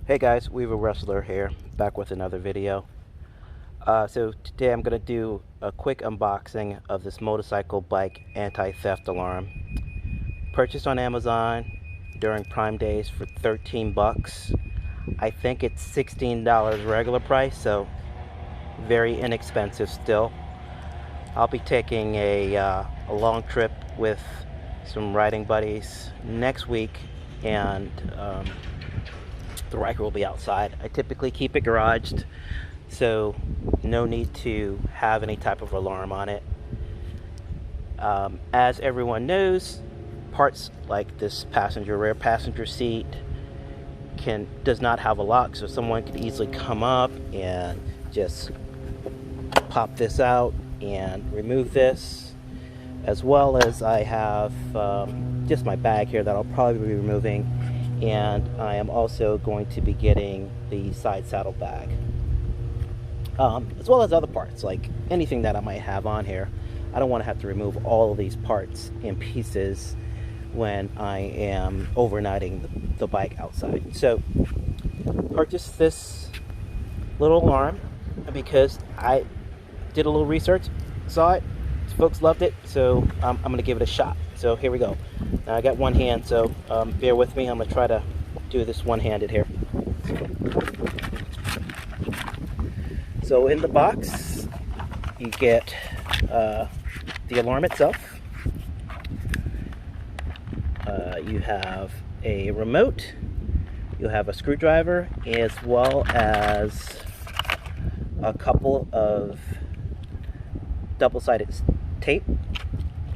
Hey guys, Weaver Wrestler here, back with another video. So today I'm going to do a quick unboxing of this motorcycle bike anti-theft alarm. Purchased on Amazon during Prime Days for 13 bucks. I think it's $16 regular price, so very inexpensive still. I'll be taking a long trip with some riding buddies next week, and the Ryker will be outside. I typically keep it garaged, so no need to have any type of alarm on it. As everyone knows, parts like this rear passenger seat does not have a lock, so someone could easily come up and just pop this out and remove this, as well as I have just my bag here that I'll probably be removing. And I am also going to be getting the side saddle bag, as well as other parts, like anything that I might have on here. I don't want to have to remove all of these parts and pieces when I am overnighting the bike outside. So purchased this little alarm because I did a little research, saw it, folks loved it, so I'm going to give it a shot. So here we go. Now I got one hand, so bear with me. I'm going to try to do this one-handed here. So in the box, you get the alarm itself. You have a remote. You have a screwdriver, as well as a couple of double-sided tape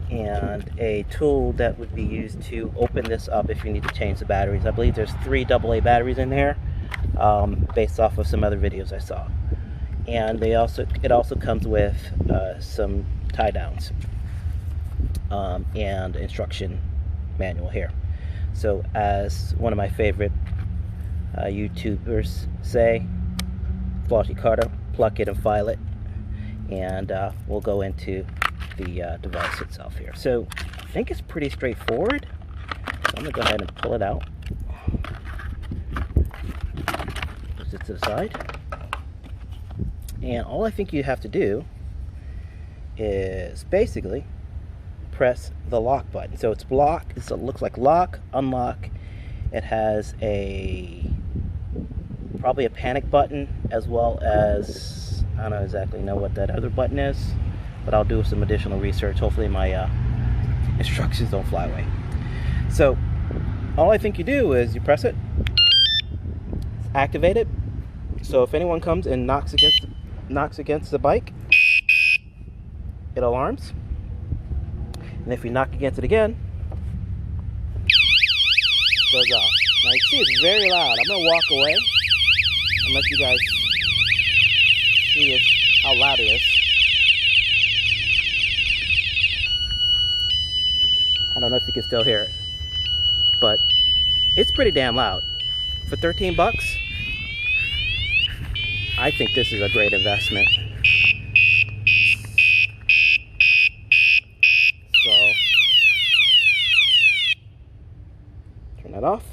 and a tool that would be used to open this up if you need to change the batteries. I believe there's 3 AA batteries in there, based off of some other videos I saw. And it also comes with some tie downs and instruction manual here. So as one of my favorite YouTubers say, faulty Carter, pluck it and file it. And we'll go into the device itself here. So I think it's pretty straightforward. So I'm going to go ahead and pull it out. Push it to the side. And all I think you have to do is basically press the lock button. So it's lock. It looks like lock, unlock. It has probably a panic button, as well as, I don't exactly know what that other button is, but I'll do some additional research. Hopefully my instructions don't fly away. So all I think you do is you press it, it's activated. So if anyone comes and knocks against the bike, it alarms. And if you knock against it again, it goes off. Now you can see it's very loud. I'm gonna walk away and let you guys see how loud it is. I don't know if you can still hear it, but it's pretty damn loud. For 13 bucks, I think this is a great investment. So, turn that off.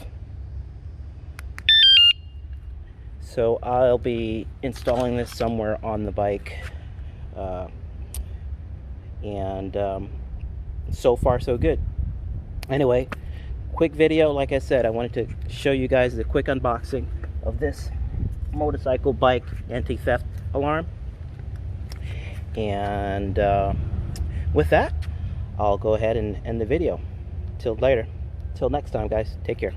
So I'll be installing this somewhere on the bike, and so far so good. Anyway, quick video. Like I said, I wanted to show you guys the quick unboxing of this motorcycle bike anti-theft alarm. And with that, I'll go ahead and end the video. Till later. Till next time, guys. Take care.